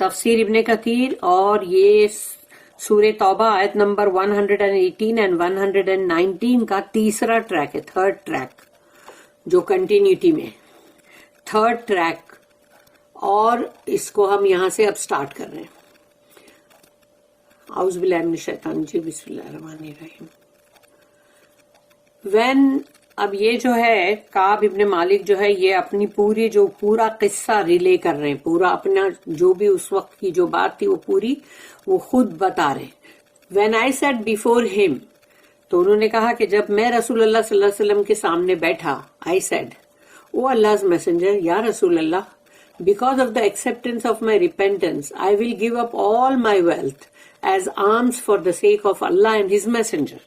تفسیر ابن کثیر، اور یہ سورہ توبہ آیت نمبر 118 اینڈ 119 کا تیسرا ٹریک ہے، تھرڈ ٹریک جو کنٹینیوٹی میں، تھرڈ ٹریک، اور اس کو ہم یہاں سے اب سٹارٹ کر رہے ہیں۔ اعوذ باللہ من الشیطان جی، بسم اللہ الرحمن الرحیم۔ وین، اب یہ جو ہے کعب ابن مالک جو ہے یہ اپنی پورا قصہ ریلے کر رہے ہیں، پورا اپنا جو بھی اس وقت کی جو بات تھی وہ پوری وہ خود بتا رہے ہیں۔ وین آئی سیٹ بیفور ہم، تو انہوں نے کہا کہ جب میں رسول اللہ صلی اللہ علیہ وسلم کے سامنے بیٹھا، I said O Allah's messenger، یا رسول اللہ، because of the acceptance of my repentance I will give up all my wealth as alms for the sake of Allah and his messenger۔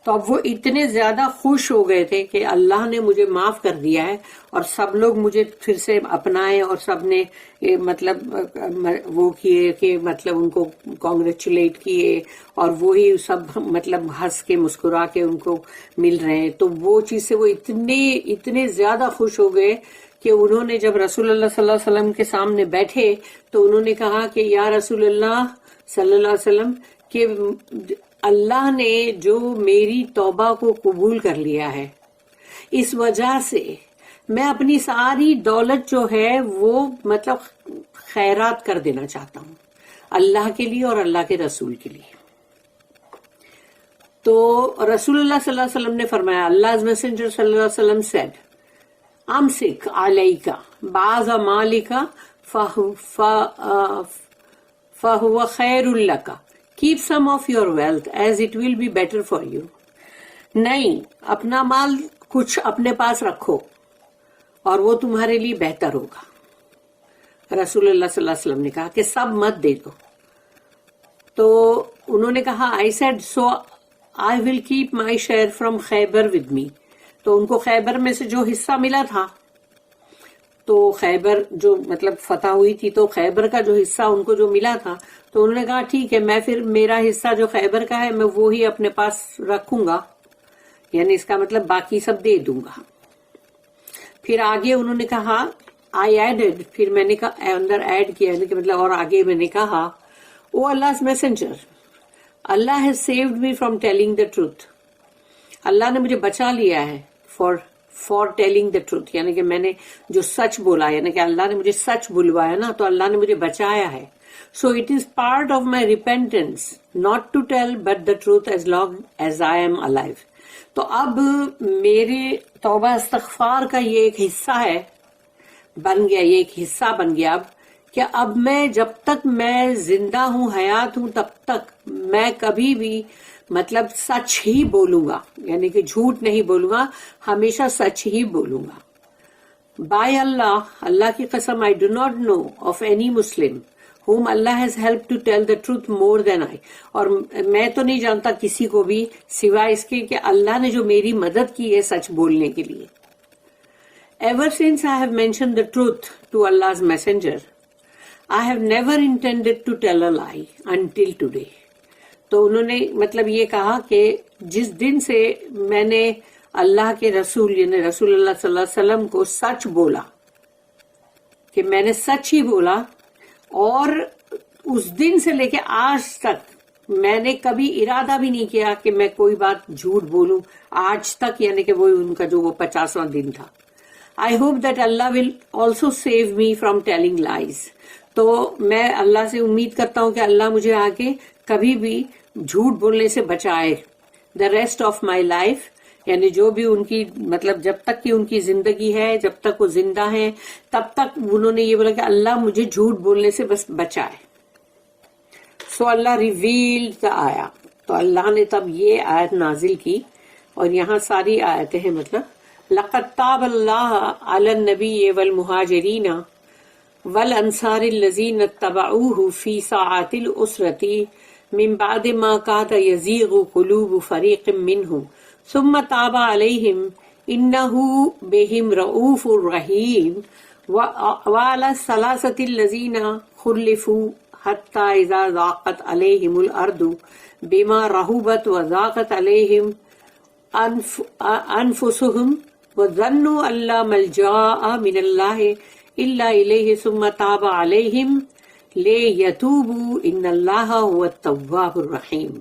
تو اب وہ اتنے زیادہ خوش ہو گئے تھے کہ اللہ نے مجھے معاف کر دیا ہے، اور سب لوگ مجھے پھر سے اپنائے، اور سب نے مطلب وہ کیے کہ مطلب ان کو کانگریچولیٹ کیے، اور وہی سب مطلب ہنس کے مسکرا کے ان کو مل رہے ہیں۔ تو وہ چیز سے وہ اتنے زیادہ خوش ہو گئے کہ انہوں نے جب رسول اللہ صلی اللہ علیہ وسلم کے سامنے بیٹھے تو انہوں نے کہا کہ یا رسول اللہ صلی اللہ علیہ وسلم کہ اللہ نے جو میری توبہ کو قبول کر لیا ہے، اس وجہ سے میں اپنی ساری دولت جو ہے وہ مطلب خیرات کر دینا چاہتا ہوں اللہ کے لیے اور اللہ کے رسول کے لیے۔ تو رسول اللہ صلی اللہ علیہ وسلم نے فرمایا، Allah's messenger صلی اللہ علیہ وسلم said امسک علیکا بعض مالکا فہو خیر لکا، keep some of your wealth as it will be better for you۔ نہیں، اپنا مال کچھ اپنے پاس رکھو اور وہ تمہارے لیے بہتر ہوگا۔ رسول اللہ صلی اللہ علیہ وسلم نے کہا کہ سب مت دے دو۔ تو انہوں نے کہا I said so I will keep my share from Khaybar with me۔ تو ان کو خیبر میں سے جو حصہ ملا تھا، تو خیبر جو مطلب فتح ہوئی تھی تو خیبر کا جو حصہ ان کو جو ملا تھا، تو انہوں نے کہا ٹھیک ہے، میں پھر میرا حصہ جو خیبر کا ہے میں وہی اپنے پاس رکھوں گا، یعنی اس کا مطلب باقی سب دے دوں گا۔ پھر آگے انہوں نے کہا آئی ایڈڈ، پھر میں نے کہا اندر ایڈ کیا کہ مطلب اور آگے میں نے کہا او Allah's messenger Allah has saved me from telling the truth۔ اللہ نے مجھے بچا لیا ہے فار ٹیلنگ دا ٹروتھ، یعنی کہ میں نے جو سچ بولا، یعنی کہ اللہ نے مجھے سچ بلوایا نا، تو اللہ نے مجھے بچایا ہے۔ So it is part of my repentance not to tell but the truth as long as I am alive. تو اب میرے توبہ استغفار کا یہ ایک حصہ ہے، بن گیا، یہ ایک حصہ بن گیا اب، کہ اب میں جب تک میں زندہ ہوں، حیات ہوں، تب تک میں کبھی بھی مطلب سچ ہی بولوں گا، یعنی کہ جھوٹ نہیں بولوں گا، ہمیشہ سچ ہی بولوں گا۔ بائی اللہ، اللہ کی قسم، I do not know of any Muslim whom Allah has helped to tell the truth more than I۔ اور میں تو نہیں جانتا کسی کو بھی سوائے اس کے کہ اللہ نے جو میری مدد کی ہے سچ بولنے کے لیے۔ Ever since I have mentioned the truth to Allah's messenger, I have never intended to tell a lie until today۔ تو انہوں نے مطلب یہ کہا کہ جس دن سے میں نے اللہ کے رسول یعنی رسول اللہ صلی اللہ علیہ وسلم کو سچ بولا، کہ میں نے سچ ہی بولا، اور اس دن سے لے کے آج تک میں نے کبھی ارادہ بھی نہیں کیا کہ میں کوئی بات جھوٹ بولوں، آج تک، یعنی کہ وہ ان کا جو وہ 50واں دن تھا۔ I hope that Allah will also save me from telling lies۔ تو میں اللہ سے امید کرتا ہوں کہ اللہ مجھے آگے کبھی بھی جھوٹ بولنے سے بچائے۔ The rest of my life, یعنی جو بھی ان کی مطلب جب تک کہ ان کی زندگی ہے، جب تک وہ زندہ ہیں، تب تک انہوں نے یہ بولا کہ اللہ مجھے جھوٹ بولنے سے بس بچائے۔ سو اللہ ریویل دا آیا، تو اللہ نے تب یہ آیت نازل کی، اور یہاں ساری آیتیں ہیں مطلب لقد تاب اللہ علی النبی والمہاجرین والانصار الذین اتبعوہ فی ساعۃ العسرۃ من بعد ما کاد یزیغ قلوب فریق منہم ثم تاب علیہم انہ بہم رؤوف رحیم وعلی الثلاثۃ الذین خلفوا حتی اذا ضاقت علیہم الارض بما رحبت وضاقت علیہم انفسہم وظنوا ان لا ملجا من اللہ الا الیہ ثم تاب علیہم لِيَتُوبُوا إِنَّ اللَّهَ هُوَ التَّوَّابُ الرَّحِيمُ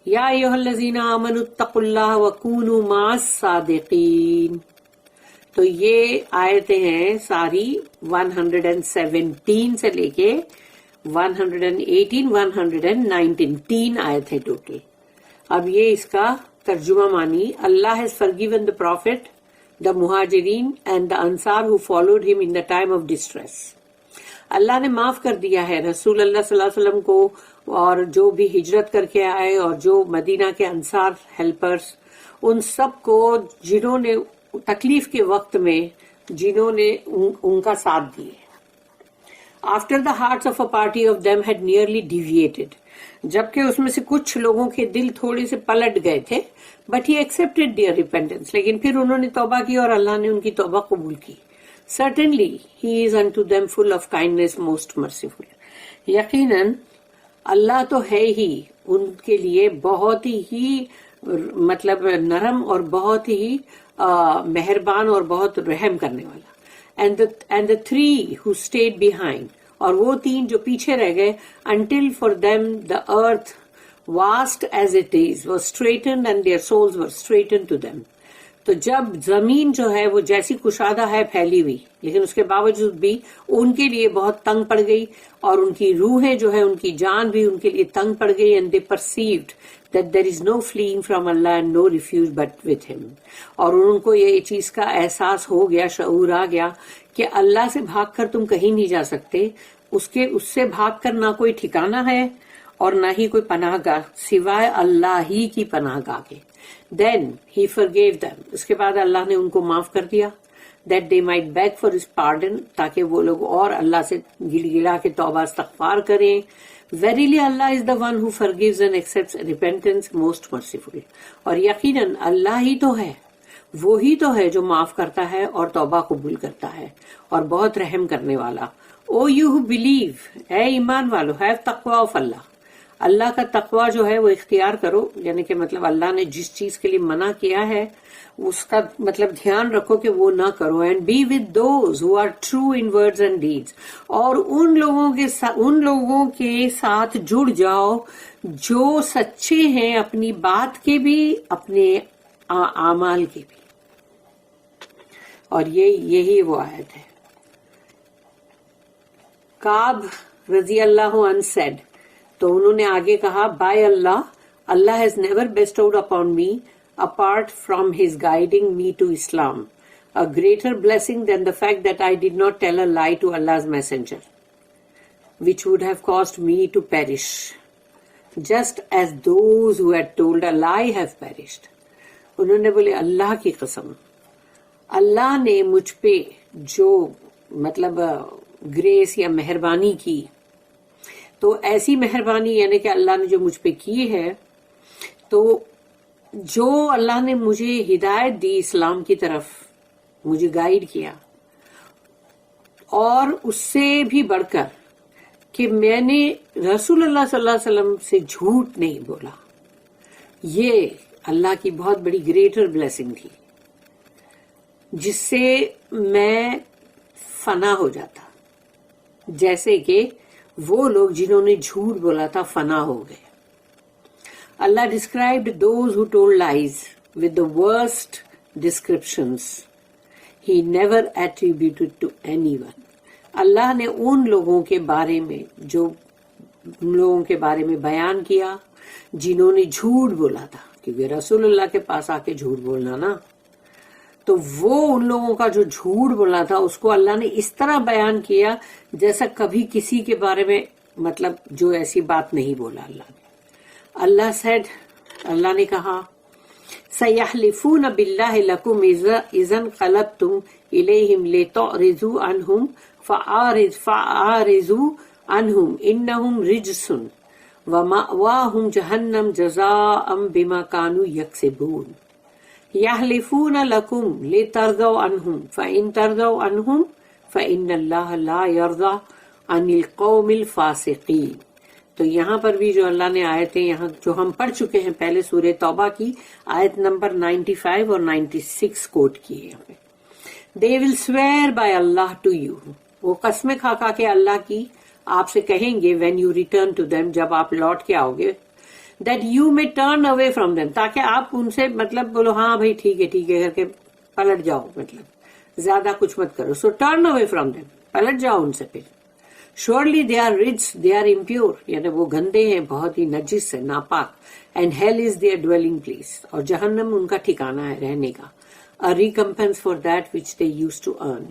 يَا أَيُّهَا الَّذِينَ آمَنُوا اتَّقُوا اللَّهَ وَكُونُوا مَعَ الصَّادِقِينَ. تو یہ آیتیں ہیں ساری 117 سے لے کے 118 119 تین آیت ہے ٹوٹل. اب یہ اس کا ترجمہ مانی. اللہ has forgiven the prophet, the muhajirin and the ansar who followed him in the time of distress. اللہ نے معاف کر دیا ہے رسول اللہ صلی اللہ علیہ وسلم کو اور جو بھی ہجرت کر کے آئے اور جو مدینہ کے انصار ہیلپرز ان سب کو جنہوں نے تکلیف کے وقت میں جنہوں نے ان کا ساتھ دیے. After the hearts of a party of them had nearly deviated, جبکہ اس میں سے کچھ لوگوں کے دل تھوڑے سے پلٹ گئے تھے, but he accepted their repentance, لیکن پھر انہوں نے توبہ کی اور اللہ نے ان کی توبہ قبول کی. Certainly he is unto them full of kindness, most merciful. یقیناً اللہ تو ہے ہی ان کے لیے بہت ہی مطلب نرم اور بہت ہی مہربان اور بہت رحم کرنے والا. And the three who stayed behind, اور وہ تین جو پیچھے رہ گئے, until for them the earth vast as it is was straightened and their souls were straightened to them. تو جب زمین جو ہے وہ جیسی کشادہ ہے پھیلی ہوئی لیکن اس کے باوجود بھی ان کے لیے بہت تنگ پڑ گئی اور ان کی روحیں جو ہے ان کی جان بھی ان کے لیے تنگ پڑ گئی. And they perceived that there is no fleeing from Allah and no refuge but with him. اور ان کو یہ چیز کا احساس ہو گیا, شعور آ گیا کہ اللہ سے بھاگ کر تم کہیں نہیں جا سکتے, اس سے بھاگ کر نہ کوئی ٹھکانہ ہے اور نہ ہی کوئی پناہ گاہ سوائے اللہ ہی کی پناہ گاہ کے. Then he forgave them. اس کے بعد اللہ نے ان کو معاف کر دیا. That they might beg for his pardon, تاکہ وہ لوگ اور اللہ سے گڑ گڑا کے توبہ استغفار کریں. Verily Allah is the one who forgives and accepts repentance, most merciful. اور یقیناً اللہ ہی تو ہے, وہی تو ہے جو معاف کرتا ہے اور توبہ قبول کرتا ہے اور بہت رحم کرنے والا. O you who believe, اے ایمان والو, have taqwa of Allah. اللہ کا تقوی جو ہے وہ اختیار کرو, یعنی کہ مطلب اللہ نے جس چیز کے لیے منع کیا ہے اس کا مطلب دھیان رکھو کہ وہ نہ کرو. And be with those who are true in words and deeds, اور ان لوگوں کے ساتھ جڑ جاؤ جو سچے ہیں اپنی بات کے بھی اپنے اعمال کے بھی. اور یہی وہ آیت ہے. کعب رضی اللہ عنہ said, تو انہوں نے آگے کہا, by Allah, Allah has never bestowed upon me, apart from his guiding me to Islam, a greater blessing than the fact that I did not tell a lie to Allah's messenger, which would have caused me to perish, just as those who had told a lie have perished. انہوں نے بولے اللہ کی قسم, اللہ نے مجھ پہ جو مطلب گریس یا مہربانی کی, تو ایسی مہربانی یعنی کہ اللہ نے جو مجھ پہ کی ہے, تو جو اللہ نے مجھے ہدایت دی اسلام کی طرف, مجھے گائیڈ کیا, اور اس سے بھی بڑھ کر کہ میں نے رسول اللہ صلی اللہ علیہ وسلم سے جھوٹ نہیں بولا, یہ اللہ کی بہت بڑی گریٹر بلیسنگ تھی جس سے میں فنا ہو جاتا, جیسے کہ وہ لوگ جنہوں نے جھوٹ بولا تھا فنا ہو گئے. اللہ described those who told lies with the worst descriptions he never attributed to anyone. اللہ نے ان لوگوں کے بارے میں جو لوگوں کے بارے میں بیان کیا جنہوں نے جھوٹ بولا تھا, کیونکہ رسول اللہ کے پاس آ کے جھوٹ بولنا نا, تو وہ ان لوگوں کا جو جھوٹ بولا تھا اس کو اللہ نے اس طرح بیان کیا جیسا کبھی کسی کے بارے میں مطلب جو ایسی بات نہیں بولا اللہ نے. اللہ said, اللہ نے کہا, سَيَحْلِفُونَ بِاللَّهِ لَكُمْ إِذَا انْقَلَبْتُمْ إِلَيْهِمْ لِتُعْرِضُوا عَنْهُمْ فَأَعْرِضُوا عَنْهُمْ إِنَّهُمْ رِجْسٌ وَمَأْوَاهُمْ جَهَنَّمُ جَزَاءً بِمَا كَانُوا يَكْسِبُونَ. يَحْلِفُونَ لَكُمْ لِتَرْضَوْا عَنْهُمْ فَإِنْ تَرْضَوْا عَنْهُمْ فَإِنَّ اللَّهَ لَا يَرْضَى عَنِ الْقَوْمِ الْفَاسِقِينَ. تو یہاں پر بھی جو اللہ نے آیتیں یہاں جو ہم پڑھ چکے ہیں پہلے سورہ توبہ کی آیت نمبر 95 اور 96 کوٹ کی ہے یہاں پہ. They will swear by Allah to you. وہ قسمیں کھا کھا کے اللہ کی آپ سے کہیں گے when you return to them, جب آپ لوٹ کے آؤ گے, that you may turn away from them, تاکہ آپ ان سے مطلب بولو ہاں بھائی ٹھیک ہے کر کے پلٹ جاؤ, مطلب زیادہ کچھ مت کرو. So turn away from them, پلٹ جاؤ ان سے. پھر surely they are rich, they are impure, یعنی وہ گندے ہیں, بہت ہی نجس ہے, ناپاک. And hell is their dwelling place, اور جہنم ان کا ٹھکانہ ہے رہنے کا. A recompense for that which they used to earn,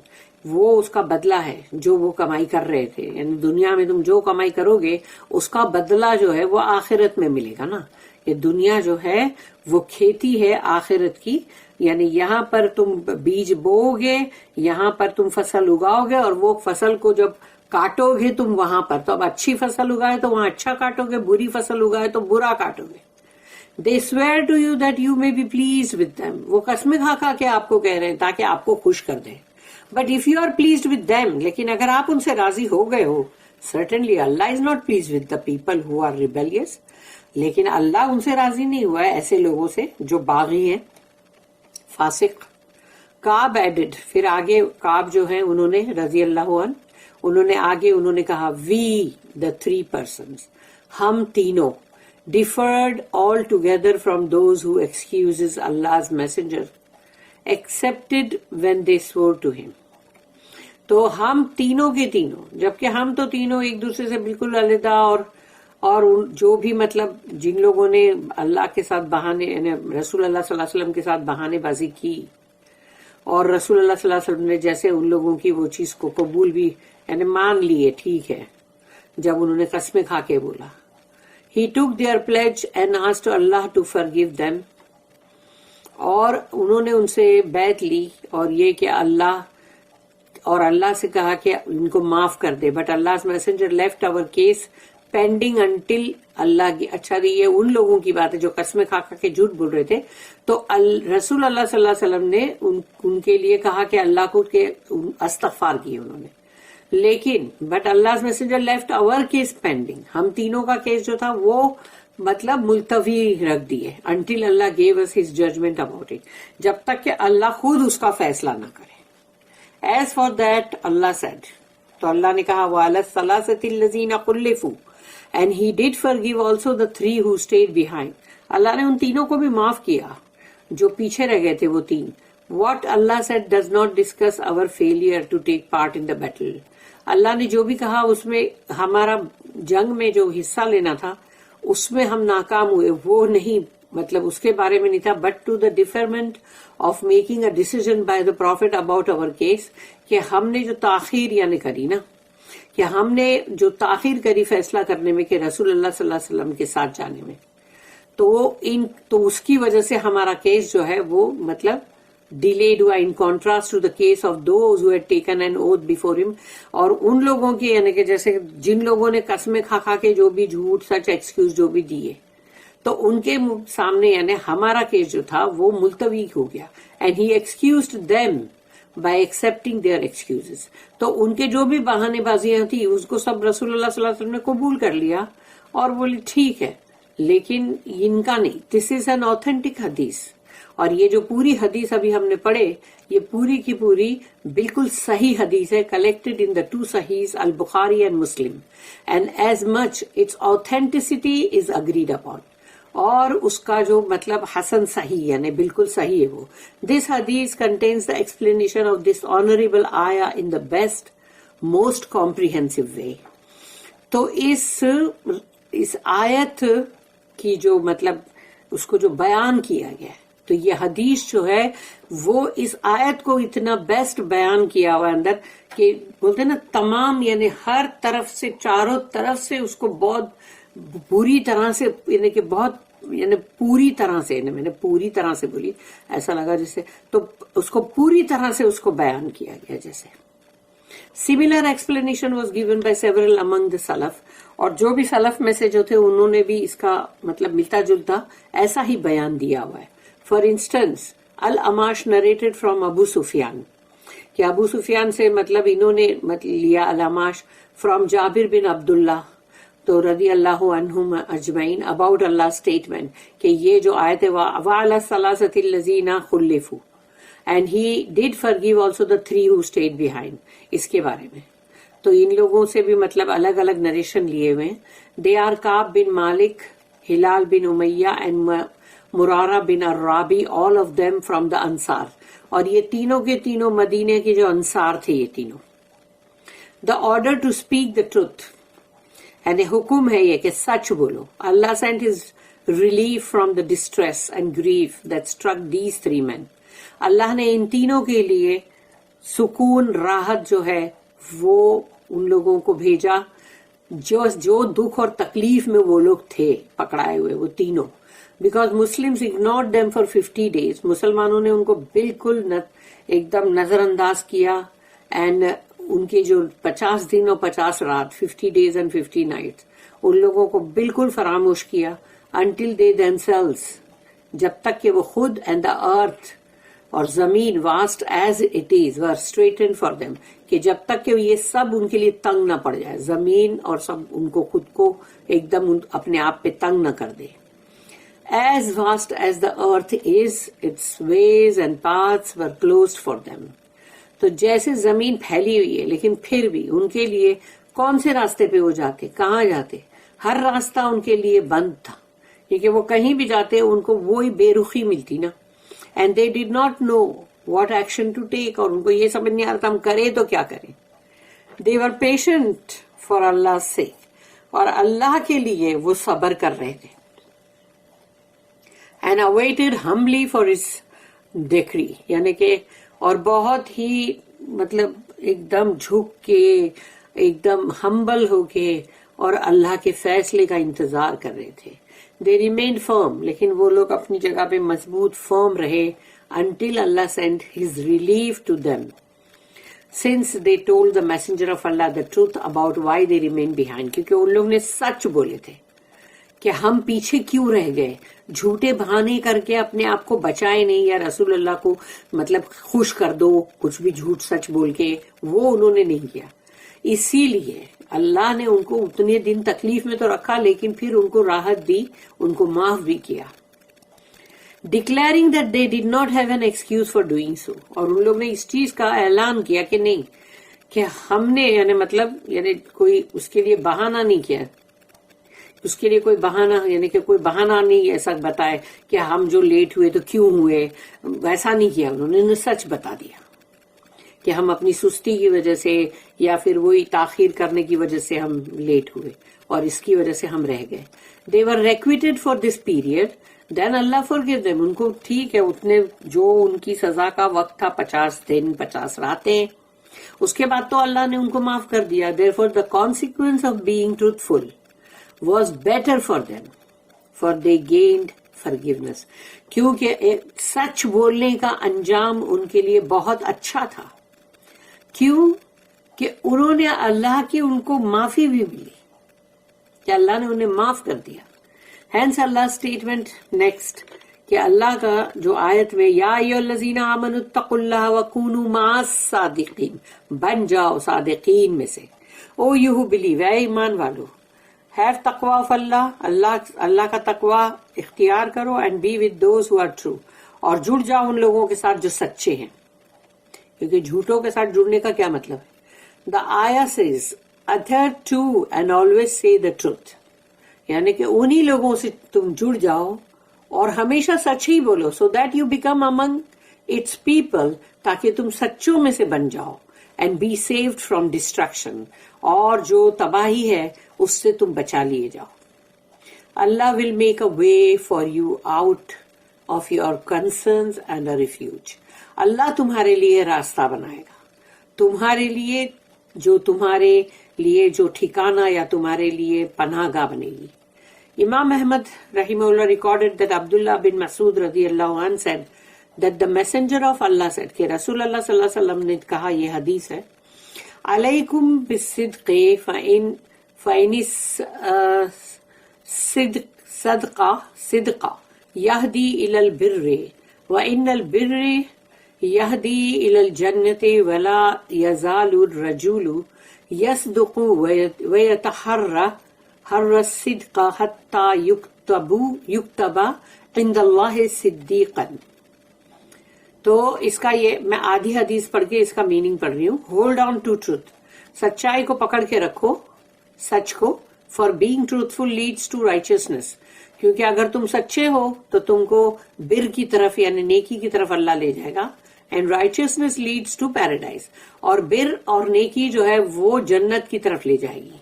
وہ اس کا بدلہ ہے جو وہ کمائی کر رہے تھے. یعنی دنیا میں تم جو کمائی کرو گے اس کا بدلہ جو ہے وہ آخرت میں ملے گا نا. یہ دنیا جو ہے وہ کھیتی ہے آخرت کی. یعنی یہاں پر تم بیج بو گے, یہاں پر تم فصل اگاؤ گے, اور وہ فصل کو جب کاٹو گے تم وہاں پر, تو اب اچھی فصل اگائے تو وہاں اچھا کاٹو گے, بری فصل اگائے تو برا کاٹو گے. They swear to you that you may be pleased with them, وہ قسمیں کھا کھا کے آپ کو کہہ رہے ہیں تاکہ آپ کو خوش کر دیں. But if you are pleased with them, لیکن اگر آپ ان سے راضی ہو گئے ہو, certainly Allah is not pleased with the people who are rebellious, لیکن اللہ ان سے راضی نہیں ہوا ہے ایسے لوگوں سے جو باغی ہیں, فاسق. کعب added, پھر آگے کعب جو ہیں انہوں نے رضی اللہ عنہ, انہوں نے آگے انہوں نے کہا we the three persons, ہم تینوں, differed altogether from those who excuses Allah's messenger excepted when they swore to him. تو ہم تینوں کے تینوں, جبکہ ہم تو تینوں ایک دوسرے سے بالکل علیحدہ, اور جو بھی مطلب جن لوگوں نے اللہ کے ساتھ بہانے, یعنی رسول اللہ صلی اللہ علیہ وسلم کے ساتھ بہانے بازی کی, اور رسول اللہ صلی اللہ علیہ وسلم نے جیسے ان لوگوں کی وہ چیز کو قبول بھی یعنی مان لیے, ٹھیک ہے, جب انہوں نے قسمیں کھا کے بولا. He took their pledge and asked Allah to forgive them, اور انہوں نے ان سے بیعت لی اور یہ کہ اللہ سے کہا کہ ان کو معاف کر دے. But Allah's messenger left our case pending until Allah کی, اچھا یہ ان لوگوں کی بات ہے جو قسمیں کھا کے جھوٹ بول رہے تھے, تو رسول اللہ صلی اللہ علیہ وسلم نے ان کے لیے کہا کہ اللہ کو کہ استغفار کیے انہوں نے. لیکن but Allah messenger left our case pending, ہم تینوں کا کیس جو تھا وہ مطلب ملتوی رکھ دیے until Allah give us his judgement about it, جب تک کہ اللہ خود اس کا فیصلہ نہ کرے. As far that Allah said, تو اللہ نے کہا وَعَلَى الثَّلَاثَةِ الَّذِينَ خُلِّفُوا and he did forgive also the three who stayed behind. اللہ نے ان تینوں کو بھی معاف کیا جو پیچھے رہ گئے تھے وہ تین. What Allah said does not discuss our failure to take part in the battle. اللہ نے جو بھی کہا اس میں ہمارا جنگ میں جو حصہ لینا تھا اس میں ہم ناکام ہوئے, وہ نہیں, مطلب اس کے بارے میں نہیں تھا. But to the deferment of making a decision by the prophet about our case, کہ ہم نے جو تاخیر یعنی کری نا, کہ ہم نے جو تاخیر کری فیصلہ کرنے میں کہ رسول اللہ صلی اللہ علیہ وسلم کے ساتھ جانے میں, تو اس کی وجہ سے ہمارا کیس جو ہے وہ مطلب delayed ہوا in contrast to the case of those who had taken an oath before him. اور ان لوگوں کی یعنی کہ جیسے جن لوگوں نے قسمیں کھا کے جو بھی جھوٹ سچ ایکسکیوز جو بھی دیے, تو ان کے سامنے یعنی ہمارا کیس جو تھا وہ ملتوی ہو گیا. and he excused them by accepting their excuses. تو ان کے جو بھی بہانے بازیاں تھی اس کو سب رسول اللہ صلی اللہ علیہ وسلم نے قبول کر لیا اور بولی ٹھیک ہے, لیکن ان کا نہیں. this is an authentic حدیث, اور یہ جو پوری حدیث ابھی ہم نے پڑھے یہ پوری کی پوری بالکل صحیح حدیث ہے, کلیکٹڈ ان دا ٹو صحیحs al-Bukhari and Muslim, and as much its authenticity is agreed upon, اور اس کا جو مطلب حسن صحیح یعنی بالکل صحیح ہے وہ. دس حدیث contains the explanation of this honourable آیا ان دا بیسٹ موسٹ کمپریہنسو وے. تو اس آیت کی جو مطلب اس کو جو بیان کیا گیا ہے, تو یہ حدیث جو ہے وہ اس آیت کو اتنا بیسٹ بیان کیا ہوا اندر کہ بولتے ہیں نا تمام یعنی ہر طرف سے چاروں طرف سے اس کو بہت بری طرح سے یعنی کہ بہت یعنی پوری طرح سے, یعنی میں نے پوری طرح سے بولی ایسا لگا جیسے, تو اس کو پوری طرح سے اس کو بیان کیا گیا جیسے. Similar explanation was given by several among the Salaf, اور جو بھی سلف میں سے جو تھے انہوں نے بھی اس کا مطلب ملتا جلتا ایسا ہی بیان دیا ہوا ہے. For instance, Al-Amash narrated from Abu Sufyan, کہ ابو سفیان سے مطلب انہوں نے لیا Al-Amash from Jabir bin Abdullah, تو رضی اللہ عنہم اجمعین, about Allah's statement کہ یہ جو آیت ہے وَعَلَى الثَّلَاثَةِ الَّذِينَ خُلِّفُوا and he did forgive also the three who stayed behind, اس کے بارے میں. تو ان لوگوں سے بھی مطلب الگ الگ نریشن لیے ہوئے. They are Ka'b bin Malik, Hilal bin Umayyah and Murarah bin al-Rabi, all of them from the انصار. اور یہ تینوں کے تینوں مدینے کے جو انصار تھے یہ تینوں. The order to speak the truth, یعنی حکم ہے یہ کہ سچ بولو. اللہ sent his relief from the distress and grief that struck these three men. اللہ نے ان تینوں کے لیے سکون, راحت جو ہے وہ ان لوگوں کو بھیجا جو دکھ اور تکلیف میں وہ لوگ تھے پکڑائے ہوئے, وہ تینوں. Because Muslims ignored them for 50 days. مسلمانوں نے ان کو بالکل ایک دم نظر انداز کیا, اینڈ ان کے جو 50 دن اور 50 رات, 50 days and 50 nights, ان لوگوں کو بالکل فراموش کیا. until they themselves, جب تک کہ وہ خود and the earth اور زمین vast as it is were straightened for them, کہ جب تک کہ یہ سب ان کے لیے تنگ نہ پڑ جائے, زمین اور سب ان کو خود کو ایک دم اپنے آپ پہ تنگ نہ کر دے. As vast as the earth is, its ways and paths were closed for them. تو جیسے زمین پھیلی ہوئی ہے لیکن پھر بھی ان کے لیے کون سے راستے پہ وہ جاتے, کہاں جاتے, ہر راستہ ان کے لیے بند تھا, کیونکہ وہ کہیں بھی جاتے ان کو وہی بے رخی ملتی نا. And they did not know what action to take, اور ان کو یہ سمجھ نہیں آ رہا تھا ہم کریں تو کیا کریں. دے ور پیشنٹ فار اللہ سے, اور اللہ کے لیے وہ صبر کر رہے تھے. And awaited humbly for his decree, یعنی کہ اور بہت ہی مطلب ایک دم جھک کے, ایک دم ہمبل ہو کے اور اللہ کے فیصلے کا انتظار کر رہے تھے. They remained firm, لیکن وہ لوگ اپنی جگہ پہ مضبوط فرم رہے until Allah sent his relief to them, since they told the messenger of Allah the truth about why they remained behind. کیونکہ ان لوگ نے سچ بولے تھے کہ ہم پیچھے کیوں رہ گئے, جھوٹے بہانے کر کے اپنے آپ کو بچائے نہیں, یا رسول اللہ کو مطلب خوش کر دو کچھ بھی جھوٹ سچ بول کے, وہ انہوں نے نہیں کیا. اسی لیے اللہ نے ان کو اتنے دن تکلیف میں تو رکھا, لیکن پھر ان کو راحت دی, ان کو معاف بھی کیا. Declaring that they did not have an excuse for doing so, اور ان لوگ نے اس چیز کا اعلان کیا کہ نہیں, کہ ہم نے یعنی کوئی اس کے لیے بہانہ نہیں کیا, اس کے لیے کوئی بہانہ یعنی کہ کوئی بہانہ نہیں ایسا بتائے کہ ہم جو لیٹ ہوئے تو کیوں ہوئے, ویسا نہیں کیا. انہوں نے سچ بتا دیا کہ ہم اپنی سستی کی وجہ سے یا پھر وہی تاخیر کرنے کی وجہ سے ہم لیٹ ہوئے اور اس کی وجہ سے ہم رہ گئے. They were requited for this period, then Allah forgive them. ان کو ٹھیک ہے اتنے جو ان کی سزا کا وقت تھا 50 دن 50 راتیں, اس کے بعد تو اللہ نے ان کو معاف کر دیا. Therefore the consequence of being truthful was better for them, for they gained forgiveness. کیونکہ سچ بولنے کا انجام ان کے لیے بہت اچھا تھا. کیوں کہ انہوں نے اللہ کی ان کو معافی بھی ملی, کہ اللہ نے انہیں معاف کر دیا. ہینس اللہ اسٹیٹمنٹ نیکسٹ کہ اللہ کا جو آیت میں یا ایھا الذین آمنوا اتقوا اللہ وکونوا مع الصادقین, بن جاؤ صادقین میں سے. او یو ہو بلیو, اے ایمان والو, ہیو تقوی آف اللہ کا تقوی اختیار کرو, and be with those who are true, اور جڑ جاؤ ان لوگوں کے ساتھ جو سچے ہیں. کیونکہ جھوٹوں کے ساتھ جڑنے کا کیا مطلب ہے. دا آیا Cs adhere to and always say the truth, یعنی کہ انہی لوگوں سے تم جڑ جاؤ اور ہمیشہ سچ ہی بولو, so that you become among its people, تاکہ تم سچوں میں سے بن جاؤ, and be saved from destruction, اور جو تباہی ہے اس سے تم بچا لیے جاؤ. Allah will make a way for you out of your concerns and a refuge. اللہ تمہارے لیے راستہ بنائے گا, تمہارے لیے جو ٹھکانہ یا تمہارے لیے پناہ گاہ بنے گی. امام احمد رحمہ اللہ recorded that Abdullah bin Mas'ud رضی اللہ عنہ said that the messenger of Allah said, کہ رسول اللہ صلی اللہ علیہ وسلم نے کہا, یہ حدیث ہے, علیکم بالصدق فإن صدقہ یہدی الی البر وإن البر یہدی الی الجنۃ ولا یزال الرجل یصدق ویتحرى الصدق حتى یکتب عند اللہ صدیقا. تو اس کا یہ میں آدھی حدیث پڑھ کے اس کا میننگ پڑھ رہی ہوں. ہولڈ آن ٹو ٹروتھ, سچائی کو پکڑ کے رکھو، سچ کو. For being truthful leads to righteousness, کیونکہ اگر تم سچے ہو تو تم کو بر کی طرف یعنی نیکی کی طرف اللہ لے جائے گا. And righteousness leads to paradise, اور بر اور نیکی جو ہے وہ جنت کی طرف لے جائے گی.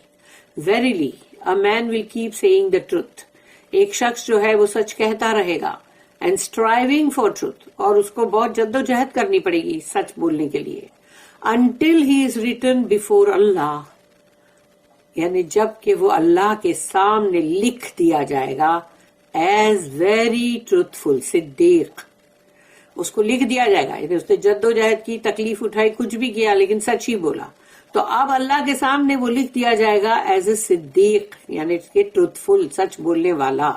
Verily a man will keep saying the truth، ایک شخص جو ہے وہ سچ کہتا رہے گا. اینڈ اسٹرائیونگ فار ٹروتھ، اور اس کو بہت جد و جہد کرنی پڑے گی سچ بولنے کے لیے. until he is written before Allah، یعنی جب کہ وہ اللہ کے سامنے لکھ دیا جائے گا ایز ویری ٹروتھفل صدیق. اس کو لکھ دیا جائے گا، یعنی اس نے جد و جہد کی، تکلیف اٹھائی، کچھ بھی کیا لیکن سچ ہی بولا، تو اب اللہ کے سامنے وہ لکھ دیا جائے گا ایز اے صدیق، یعنی ٹروتھفل، سچ بولنے والا.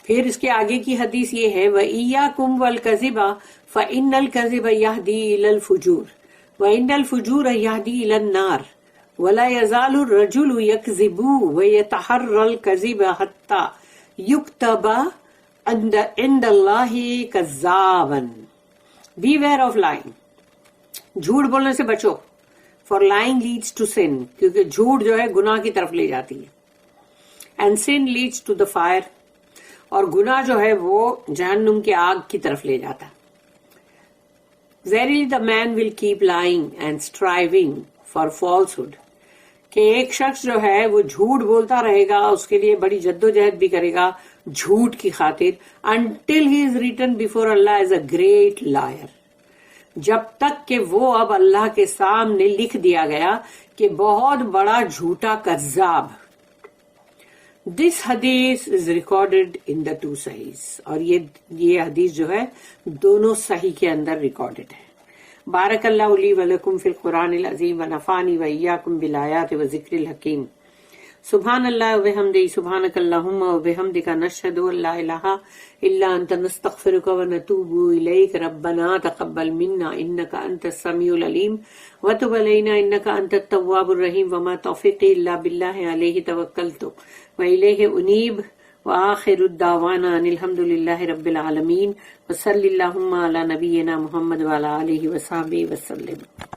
پھر اس کے آگے کی حدیث یہ ہے وَإِيَّاكُمْ وَالْكَذِبَ فَإِنَّ الْكَذِبَ يَهْدِي إِلَى الْفُجُورِ وَإِنَّ الْفُجُورَ يَهْدِي إِلَى النَّارِ وَلَا يَزَالُ الرَّجُلُ يَكْذِبُ وَيَتَحَرَّى الْكَذِبَ حَتَّى يُكْتَبَ عِندَ اللَّهِ كَذَّابًا. Beware of lying، جھوٹ بولنے سے بچو. For lying leads to sin، کیونکہ جھوٹ جو ہے گناہ کی طرف لے جاتی ہے. And sin leads to the fire، اور گناہ جو ہے وہ جہنم کی آگ کی طرف لے جاتا ہے. Verily the man will keep lying and striving for falsehood، کہ ایک شخص جو ہے وہ جھوٹ بولتا رہے گا، اس کے لیے بڑی جد و جہد بھی کرے گا جھوٹ کی خاطر. until he is written before Allah as a great liar، جب تک کہ وہ اب اللہ کے سامنے لکھ دیا گیا کہ بہت بڑا جھوٹا کذاب. This hadith is recorded in the two Sahihs، اور یہ حدیث جو ہے دونوں صحیح کے اندر ریکارڈڈ ہے. بارک اللہ لی ولکم فی القرآن العظیم ونفعنی وإیاکم بالآیات وذکر الحکیم. سبحان اللہ وبحمدہ، سبحانک اللہم وبحمدک، نشہد ان لا الہ الا انت، نستغفرک ونتوب الیک. ربنا تقبل منا انک انت السمیع العلیم وتب علینا انک انت التواب الرحیم. وما توفیقی الا باللہ، علیہ توکلت وإلیہ انیب. وآخر الدعوانا ان الحمد للہ رب العالمین. وصلی اللہم علی نبینا محمد وعلی آلہ وصحبہ وسلم.